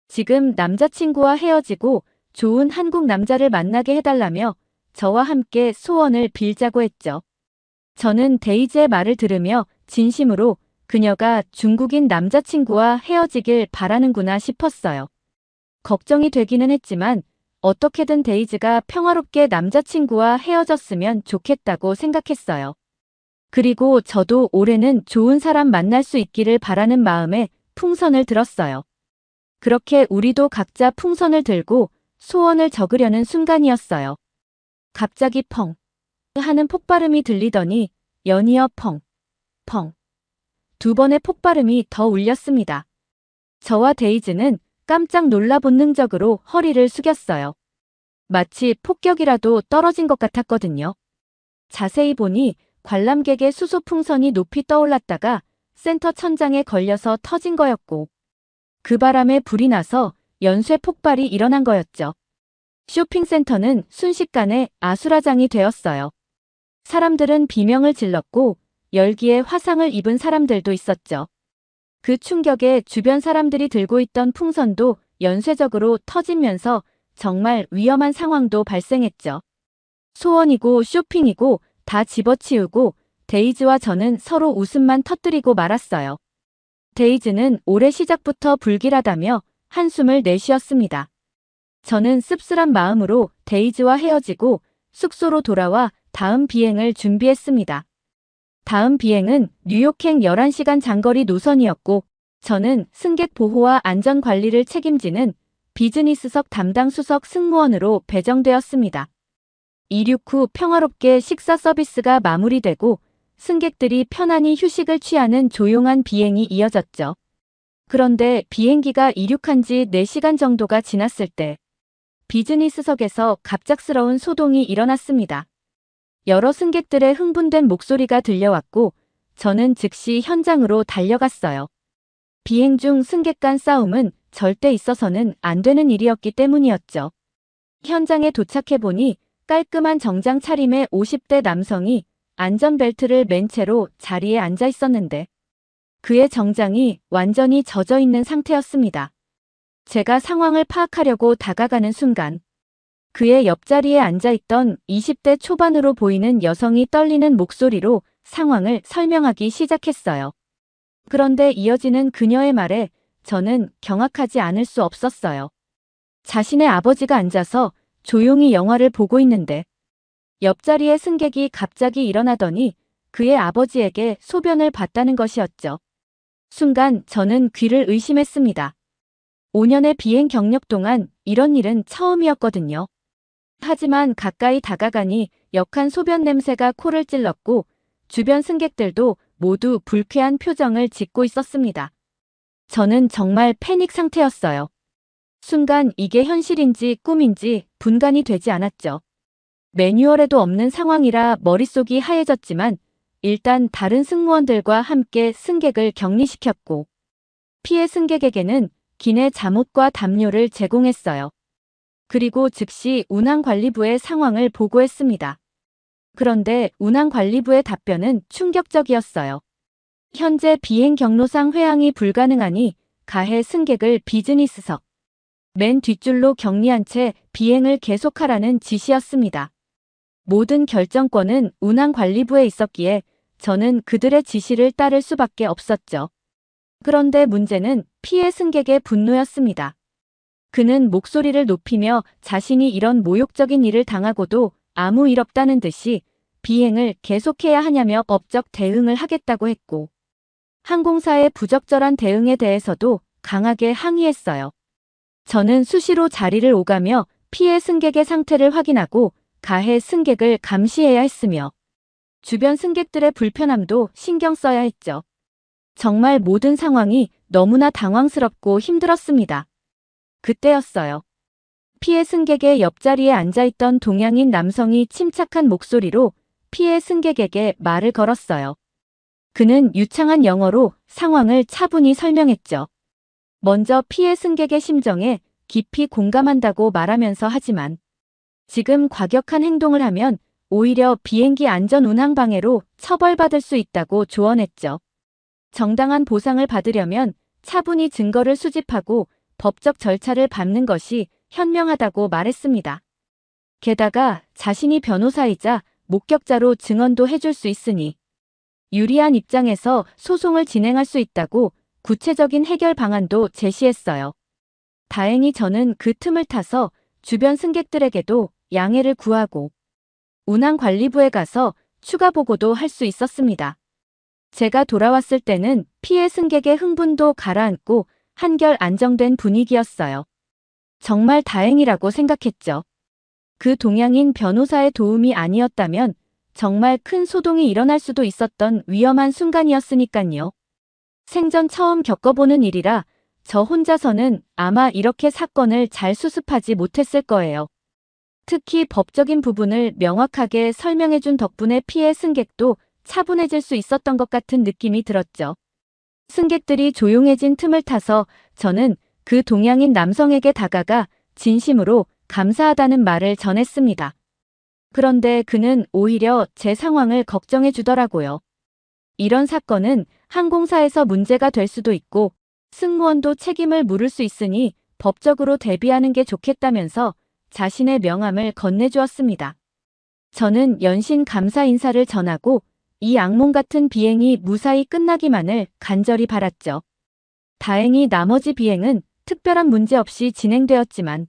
지금 남자친구와 헤어지고 좋은 한국 남자를 만나게 해달라며 저와 함께 소원을 빌자고 했죠. 저는 데이지의 말을 들으며 진심으로 그녀가 중국인 남자친구와 헤어지길 바라는구나 싶었어요. 걱정이 되기는 했지만 어떻게든 데이지가 평화롭게 남자친구와 헤어졌으면 좋겠다고 생각했어요. 그리고 저도 올해는 좋은 사람 만날 수 있기를 바라는 마음에 풍선을 들었어요. 그렇게 우리도 각자 풍선을 들고 소원을 적으려는 순간이었어요. 갑자기 펑 하는 폭발음이 들리더니 연이어 펑, 펑 2번의 폭발음이 더 울렸습니다. 저와 데이지는 깜짝 놀라 본능적으로 허리를 숙였어요. 마치 폭격이라도 떨어진 것 같았거든요. 자세히 보니 관람객의 수소 풍선이 높이 떠올랐다가 센터 천장에 걸려서 터진 거였고 그 바람에 불이 나서 연쇄 폭발이 일어난 거였죠. 쇼핑센터는 순식간에 아수라장이 되었어요. 사람들은 비명을 질렀고 열기에 화상을 입은 사람들도 있었죠. 그 충격에 주변 사람들이 들고 있던 풍선도 연쇄적으로 터지면서 정말 위험한 상황도 발생했죠. 소원이고 쇼핑이고 다 집어치우고 데이지와 저는 서로 웃음만 터뜨리고 말았어요. 데이지는 올해 시작부터 불길하다며 한숨을 내쉬었습니다. 저는 씁쓸한 마음으로 데이지와 헤어지고 숙소로 돌아와 다음 비행을 준비했습니다. 다음 비행은 뉴욕행 11시간 장거리 노선이었고 저는 승객 보호와 안전 관리를 책임지는 비즈니스석 담당 수석 승무원으로 배정되었습니다. 이륙 후 평화롭게 식사 서비스가 마무리되고 승객들이 편안히 휴식을 취하는 조용한 비행이 이어졌죠. 그런데 비행기가 이륙한 지 4시간 정도가 지났을 때 비즈니스석에서 갑작스러운 소동이 일어났습니다. 여러 승객들의 흥분된 목소리가 들려왔고 저는 즉시 현장으로 달려갔어요. 비행 중 승객 간 싸움은 절대 있어서는 안 되는 일이었기 때문이었죠. 현장에 도착해보니 깔끔한 정장 차림의 50대 남성이 안전벨트를 맨 채로 자리에 앉아 있었는데 그의 정장이 완전히 젖어 있는 상태였습니다. 제가 상황을 파악하려고 다가가는 순간 그의 옆자리에 앉아있던 20대 초반으로 보이는 여성이 떨리는 목소리로 상황을 설명하기 시작했어요. 그런데 이어지는 그녀의 말에 저는 경악하지 않을 수 없었어요. 자신의 아버지가 앉아서 조용히 영화를 보고 있는데 옆자리의 승객이 갑자기 일어나더니 그의 아버지에게 소변을 봤다는 것이었죠. 순간 저는 귀를 의심했습니다. 5년의 비행 경력 동안 이런 일은 처음이었거든요. 하지만 가까이 다가가니 역한 소변 냄새가 코를 찔렀고 주변 승객들도 모두 불쾌한 표정을 짓고 있었습니다. 저는 정말 패닉 상태였어요. 순간 이게 현실인지 꿈인지 분간이 되지 않았죠. 매뉴얼에도 없는 상황이라 머릿속이 하얘졌지만 일단 다른 승무원들과 함께 승객을 격리시켰고 피해 승객에게는 기내 잠옷과 담요를 제공했어요. 그리고 즉시 운항관리부에 상황을 보고했습니다. 그런데 운항관리부의 답변은 충격적이었어요. 현재 비행 경로상 회항이 불가능하니 가해 승객을 비즈니스석 맨 뒷줄로 격리한 채 비행을 계속하라는 지시였습니다. 모든 결정권은 운항관리부에 있었기에 저는 그들의 지시를 따를 수밖에 없었죠. 그런데 문제는 피해 승객의 분노였습니다. 그는 목소리를 높이며 자신이 이런 모욕적인 일을 당하고도 아무 일 없다는 듯이 비행을 계속해야 하냐며 법적 대응을 하겠다고 했고 항공사의 부적절한 대응에 대해서도 강하게 항의했어요. 저는 수시로 자리를 오가며 피해 승객의 상태를 확인하고 가해 승객을 감시해야 했으며 주변 승객들의 불편함도 신경 써야 했죠. 정말 모든 상황이 너무나 당황스럽고 힘들었습니다. 그때였어요. 피해 승객의 옆자리에 앉아있던 동양인 남성이 침착한 목소리로 피해 승객에게 말을 걸었어요. 그는 유창한 영어로 상황을 차분히 설명했죠. 먼저 피해 승객의 심정에 깊이 공감한다고 말하면서 하지만 지금 과격한 행동을 하면 오히려 비행기 안전 운항 방해로 처벌받을 수 있다고 조언했죠. 정당한 보상을 받으려면 차분히 증거를 수집하고 법적 절차를 밟는 것이 현명하다고 말했습니다. 게다가 자신이 변호사이자 목격자로 증언도 해줄 수 있으니 유리한 입장에서 소송을 진행할 수 있다고 구체적인 해결 방안도 제시했어요. 다행히 저는 그 틈을 타서 주변 승객들에게도 양해를 구하고 운항관리부에 가서 추가 보고도 할 수 있었습니다. 제가 돌아왔을 때는 피해 승객의 흥분도 가라앉고 한결 안정된 분위기였어요. 정말 다행이라고 생각했죠. 그 동양인 변호사의 도움이 아니었다면 정말 큰 소동이 일어날 수도 있었던 위험한 순간이었으니깐요. 생전 처음 겪어보는 일이라 저 혼자서는 아마 이렇게 사건을 잘 수습하지 못했을 거예요. 특히 법적인 부분을 명확하게 설명해준 덕분에 피해 승객도 차분해질 수 있었던 것 같은 느낌이 들었죠. 승객들이 조용해진 틈을 타서 저는 그 동양인 남성에게 다가가 진심으로 감사하다는 말을 전했습니다. 그런데 그는 오히려 제 상황을 걱정해 주더라고요. 이런 사건은 항공사에서 문제가 될 수도 있고 승무원도 책임을 물을 수 있으니 법적으로 대비하는 게 좋겠다면서 자신의 명함을 건네주었습니다. 저는 연신 감사 인사를 전하고 이 악몽 같은 비행이 무사히 끝나기만을 간절히 바랐죠. 다행히 나머지 비행은 특별한 문제 없이 진행되었지만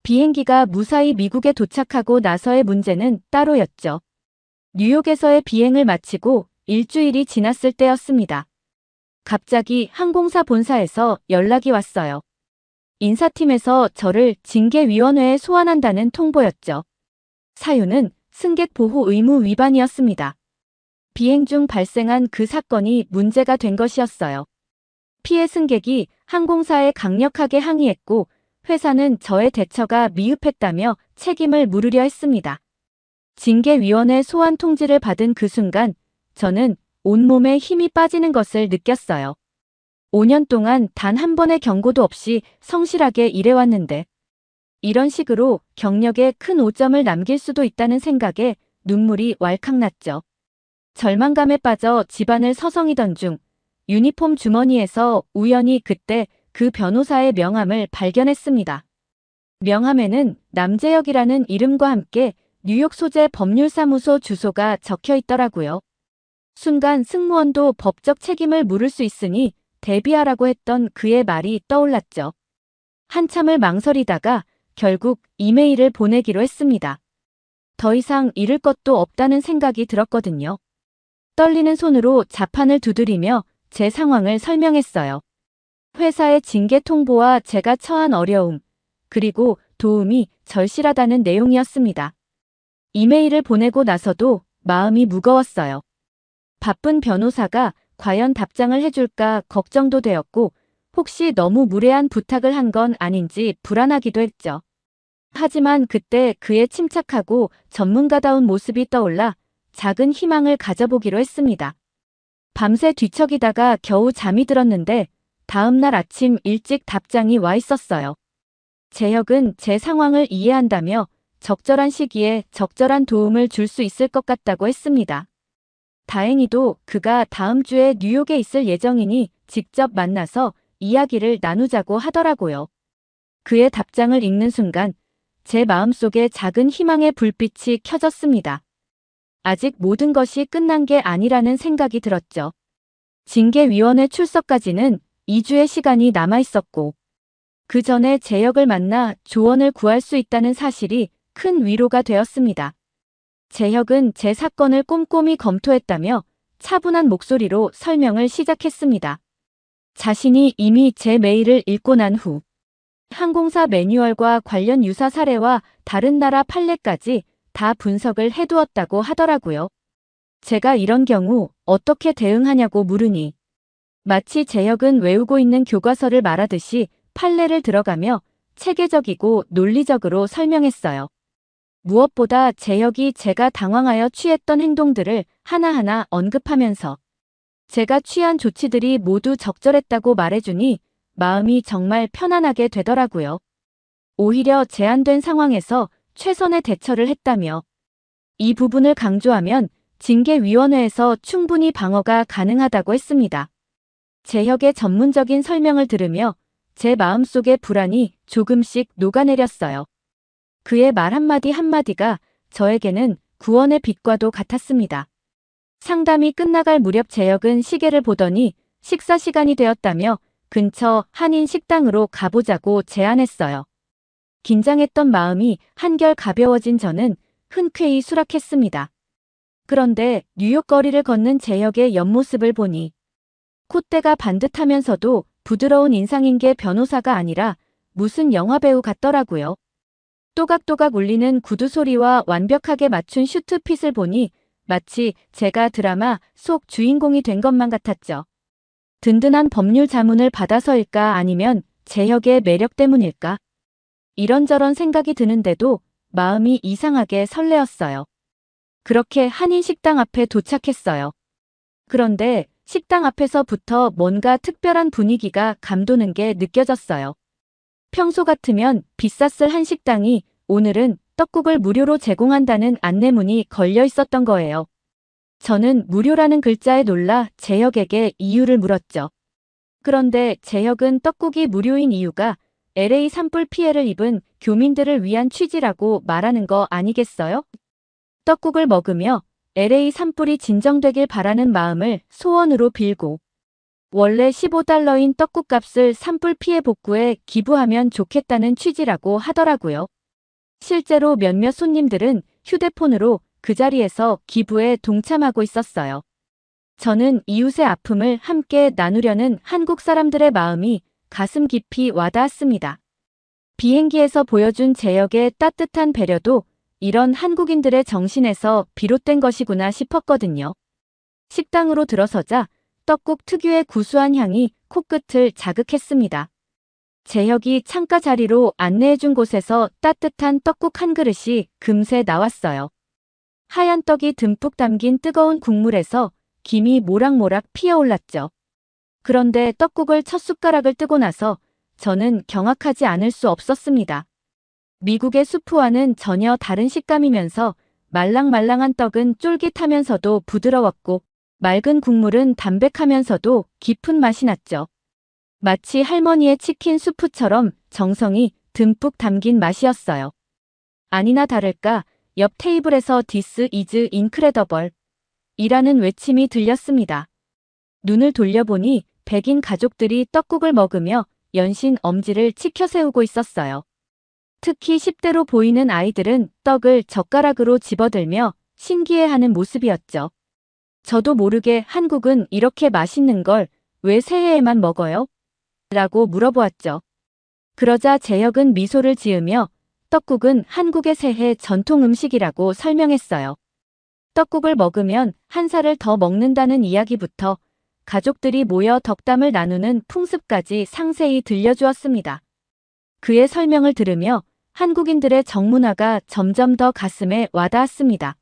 비행기가 무사히 미국에 도착하고 나서의 문제는 따로였죠. 뉴욕에서의 비행을 마치고 일주일이 지났을 때였습니다. 갑자기 항공사 본사에서 연락이 왔어요. 인사팀에서 저를 징계위원회에 소환한다는 통보였죠. 사유는 승객 보호 의무 위반이었습니다. 비행 중 발생한 그 사건이 문제가 된 것이었어요. 피해 승객이 항공사에 강력하게 항의했고 회사는 저의 대처가 미흡했다며 책임을 물으려 했습니다. 징계위원회 소환 통지를 받은 그 순간 저는 온몸에 힘이 빠지는 것을 느꼈어요. 5년 동안 단 한 번의 경고도 없이 성실하게 일해왔는데 이런 식으로 경력에 큰 오점을 남길 수도 있다는 생각에 눈물이 왈칵 났죠. 절망감에 빠져 집안을 서성이던 중 유니폼 주머니에서 우연히 그때 그 변호사의 명함을 발견했습니다. 명함에는 남재혁이라는 이름과 함께 뉴욕 소재 법률사무소 주소가 적혀 있더라고요. 순간 승무원도 법적 책임을 물을 수 있으니 대비하라고 했던 그의 말이 떠올랐죠. 한참을 망설이다가 결국 이메일을 보내기로 했습니다. 더 이상 잃을 것도 없다는 생각이 들었거든요. 떨리는 손으로 자판을 두드리며 제 상황을 설명했어요. 회사의 징계 통보와 제가 처한 어려움, 그리고 도움이 절실하다는 내용이었습니다. 이메일을 보내고 나서도 마음이 무거웠어요. 바쁜 변호사가 과연 답장을 해줄까 걱정도 되었고 혹시 너무 무례한 부탁을 한 건 아닌지 불안하기도 했죠. 하지만 그때 그의 침착하고 전문가다운 모습이 떠올라 작은 희망을 가져보기로 했습니다. 밤새 뒤척이다가 겨우 잠이 들었는데 다음 날 아침 일찍 답장이 와 있었어요. 재혁은 제 상황을 이해한다며 적절한 시기에 적절한 도움을 줄 수 있을 것 같다고 했습니다. 다행히도 그가 다음 주에 뉴욕에 있을 예정이니 직접 만나서 이야기를 나누자고 하더라고요. 그의 답장을 읽는 순간 제 마음속에 작은 희망의 불빛이 켜졌습니다. 아직 모든 것이 끝난 게 아니라는 생각이 들었죠. 징계위원회 출석까지는 2주의 시간이 남아 있었고 그 전에 재혁을 만나 조언을 구할 수 있다는 사실이 큰 위로가 되었습니다. 재혁은 제 사건을 꼼꼼히 검토했다며 차분한 목소리로 설명을 시작했습니다. 자신이 이미 제 메일을 읽고 난 후 항공사 매뉴얼과 관련 유사 사례와 다른 나라 판례까지 다 분석을 해두었다고 하더라고요. 제가 이런 경우 어떻게 대응하냐고 물으니 마치 재혁은 외우고 있는 교과서를 말하듯이 판례를 들어가며 체계적이고 논리적으로 설명했어요. 무엇보다 재혁이 제가 당황하여 취했던 행동들을 하나하나 언급하면서 제가 취한 조치들이 모두 적절했다고 말해주니 마음이 정말 편안하게 되더라고요. 오히려 제한된 상황에서 최선의 대처를 했다며 이 부분을 강조하면 징계위원회에서 충분히 방어가 가능하다고 했습니다. 재혁의 전문적인 설명을 들으며 제 마음속의 불안이 조금씩 녹아내렸어요. 그의 말 한마디 한마디가 저에게는 구원의 빛과도 같았습니다. 상담이 끝나갈 무렵 재혁은 시계를 보더니 식사 시간이 되었다며 근처 한인 식당으로 가보자고 제안했어요. 긴장했던 마음이 한결 가벼워진 저는 흔쾌히 수락했습니다. 그런데 뉴욕 거리를 걷는 재혁의 옆모습을 보니 콧대가 반듯하면서도 부드러운 인상인 게 변호사가 아니라 무슨 영화배우 같더라고요. 또각또각 울리는 구두 소리와 완벽하게 맞춘 슈트핏을 보니 마치 제가 드라마 속 주인공이 된 것만 같았죠. 든든한 법률 자문을 받아서일까 아니면 재혁의 매력 때문일까? 이런저런 생각이 드는데도 마음이 이상하게 설레었어요. 그렇게 한인 식당 앞에 도착했어요. 그런데 식당 앞에서부터 뭔가 특별한 분위기가 감도는 게 느껴졌어요. 평소 같으면 비쌌을 한 식당이 오늘은 떡국을 무료로 제공한다는 안내문이 걸려 있었던 거예요. 저는 무료라는 글자에 놀라 재혁에게 이유를 물었죠. 그런데 재혁은 떡국이 무료인 이유가 LA 산불 피해를 입은 교민들을 위한 취지라고 말하는 거 아니겠어요? 떡국을 먹으며 LA 산불이 진정되길 바라는 마음을 소원으로 빌고 원래 $15인 떡국값을 산불 피해 복구에 기부하면 좋겠다는 취지라고 하더라고요. 실제로 몇몇 손님들은 휴대폰으로 그 자리에서 기부에 동참하고 있었어요. 저는 이웃의 아픔을 함께 나누려는 한국 사람들의 마음이 가슴 깊이 와닿았습니다. 비행기에서 보여준 재혁의 따뜻한 배려도 이런 한국인들의 정신에서 비롯된 것이구나 싶었거든요. 식당으로 들어서자 떡국 특유의 구수한 향이 코끝을 자극했습니다. 재혁이 창가 자리로 안내해준 곳에서 따뜻한 떡국 한 그릇이 금세 나왔어요. 하얀 떡이 듬뿍 담긴 뜨거운 국물에서 김이 모락모락 피어올랐죠. 그런데 떡국을 첫 숟가락을 뜨고 나서 저는 경악하지 않을 수 없었습니다. 미국의 수프와는 전혀 다른 식감이면서 말랑말랑한 떡은 쫄깃하면서도 부드러웠고 맑은 국물은 담백하면서도 깊은 맛이 났죠. 마치 할머니의 치킨 수프처럼 정성이 듬뿍 담긴 맛이었어요. 아니나 다를까 옆 테이블에서 This is incredible 이라는 외침이 들렸습니다. 눈을 돌려보니 백인 가족들이 떡국을 먹으며 연신 엄지를 치켜세우고 있었어요. 특히 10대로 보이는 아이들은 떡을 젓가락으로 집어들며 신기해하는 모습이었죠. 저도 모르게 한국은 이렇게 맛있는 걸 왜 새해에만 먹어요? 라고 물어보았죠. 그러자 재혁은 미소를 지으며 떡국은 한국의 새해 전통 음식이라고 설명했어요. 떡국을 먹으면 한 살을 더 먹는다는 이야기부터 가족들이 모여 덕담을 나누는 풍습까지 상세히 들려주었습니다. 그의 설명을 들으며 한국인들의 정문화가 점점 더 가슴에 와닿았습니다.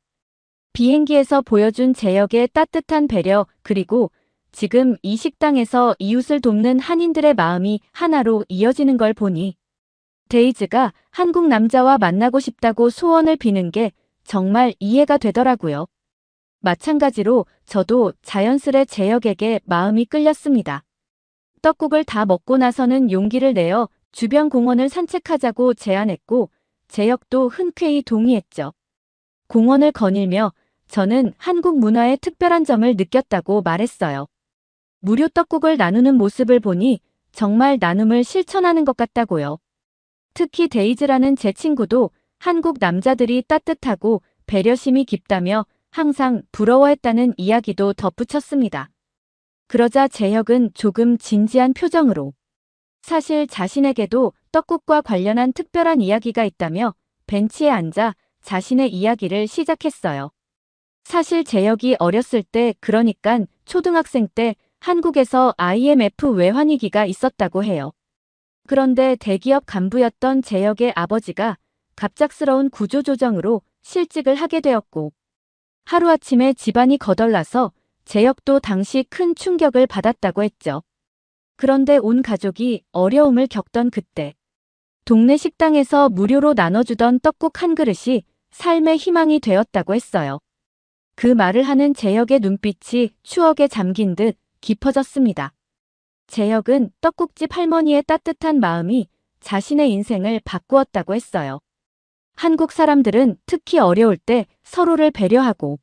비행기에서 보여준 재혁의 따뜻한 배려 그리고 지금 이 식당에서 이웃을 돕는 한인들의 마음이 하나로 이어지는 걸 보니 데이즈가 한국 남자와 만나고 싶다고 소원을 비는 게 정말 이해가 되더라고요. 마찬가지로 저도 자연스레 재혁에게 마음이 끌렸습니다. 떡국을 다 먹고 나서는 용기를 내어 주변 공원을 산책하자고 제안했고 재혁도 흔쾌히 동의했죠. 공원을 거닐며 저는 한국 문화의 특별한 점을 느꼈다고 말했어요. 무료 떡국을 나누는 모습을 보니 정말 나눔을 실천하는 것 같다고요. 특히 데이즈라는 제 친구도 한국 남자들이 따뜻하고 배려심이 깊다며 항상 부러워했다는 이야기도 덧붙였습니다. 그러자 재혁은 조금 진지한 표정으로 사실 자신에게도 떡국과 관련한 특별한 이야기가 있다며 벤치에 앉아 자신의 이야기를 시작했어요. 사실 재혁이 어렸을 때 그러니깐 초등학생 때 한국에서 IMF 외환위기가 있었다고 해요. 그런데 대기업 간부였던 재혁의 아버지가 갑작스러운 구조조정으로 실직을 하게 되었고 하루아침에 집안이 거덜나서 재혁도 당시 큰 충격을 받았다고 했죠. 그런데 온 가족이 어려움을 겪던 그때 동네 식당에서 무료로 나눠주던 떡국 한 그릇이 삶의 희망이 되었다고 했어요. 그 말을 하는 재혁의 눈빛이 추억에 잠긴 듯 깊어졌습니다. 재혁은 떡국집 할머니의 따뜻한 마음이 자신의 인생을 바꾸었다고 했어요. 한국 사람들은 특히 어려울 때 서로를 배려하고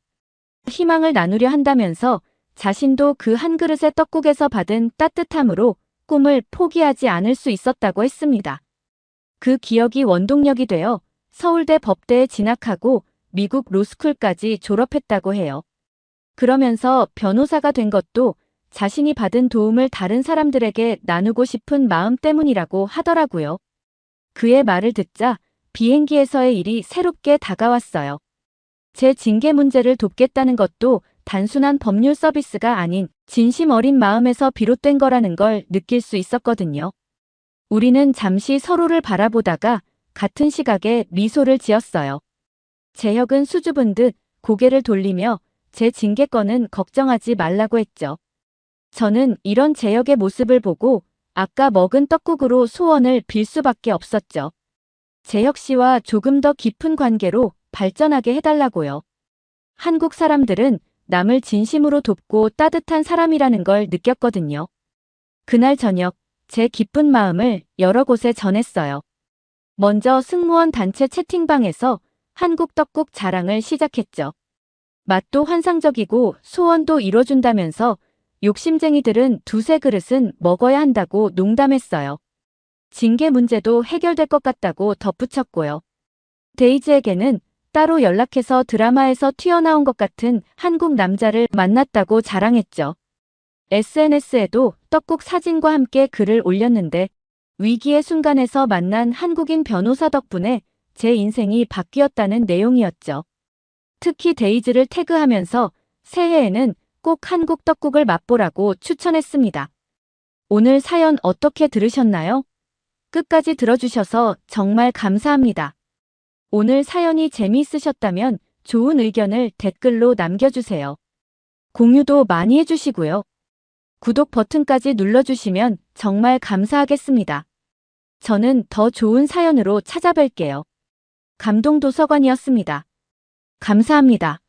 희망을 나누려 한다면서 자신도 그 한 그릇의 떡국에서 받은 따뜻함으로 꿈을 포기하지 않을 수 있었다고 했습니다. 그 기억이 원동력이 되어 서울대 법대에 진학하고 미국 로스쿨까지 졸업했다고 해요. 그러면서 변호사가 된 것도 자신이 받은 도움을 다른 사람들에게 나누고 싶은 마음 때문이라고 하더라고요. 그의 말을 듣자 비행기에서의 일이 새롭게 다가왔어요. 제 징계 문제를 돕겠다는 것도 단순한 법률 서비스가 아닌 진심 어린 마음에서 비롯된 거라는 걸 느낄 수 있었거든요. 우리는 잠시 서로를 바라보다가 같은 시각에 미소를 지었어요. 재혁은 수줍은 듯 고개를 돌리며 제 징계권은 걱정하지 말라고 했죠. 저는 이런 재혁의 모습을 보고 아까 먹은 떡국으로 소원을 빌 수밖에 없었죠. 재혁 씨와 조금 더 깊은 관계로 발전하게 해달라고요. 한국 사람들은 남을 진심으로 돕고 따뜻한 사람이라는 걸 느꼈거든요. 그날 저녁 제 기쁜 마음을 여러 곳에 전했어요. 먼저 승무원 단체 채팅방에서 한국 떡국 자랑을 시작했죠. 맛도 환상적이고 소원도 이뤄준다면서 욕심쟁이들은 두세 그릇은 먹어야 한다고 농담했어요. 징계 문제도 해결될 것 같다고 덧붙였고요. 데이즈에게는 따로 연락해서 드라마에서 튀어나온 것 같은 한국 남자를 만났다고 자랑했죠. SNS에도 떡국 사진과 함께 글을 올렸는데 위기의 순간에서 만난 한국인 변호사 덕분에 제 인생이 바뀌었다는 내용이었죠. 특히 데이즈를 태그하면서 새해에는 꼭 한국 떡국을 맛보라고 추천했습니다. 오늘 사연 어떻게 들으셨나요? 끝까지 들어주셔서 정말 감사합니다. 오늘 사연이 재미있으셨다면 좋은 의견을 댓글로 남겨주세요. 공유도 많이 해주시고요. 구독 버튼까지 눌러주시면 정말 감사하겠습니다. 저는 더 좋은 사연으로 찾아뵐게요. 감동도서관이었습니다. 감사합니다.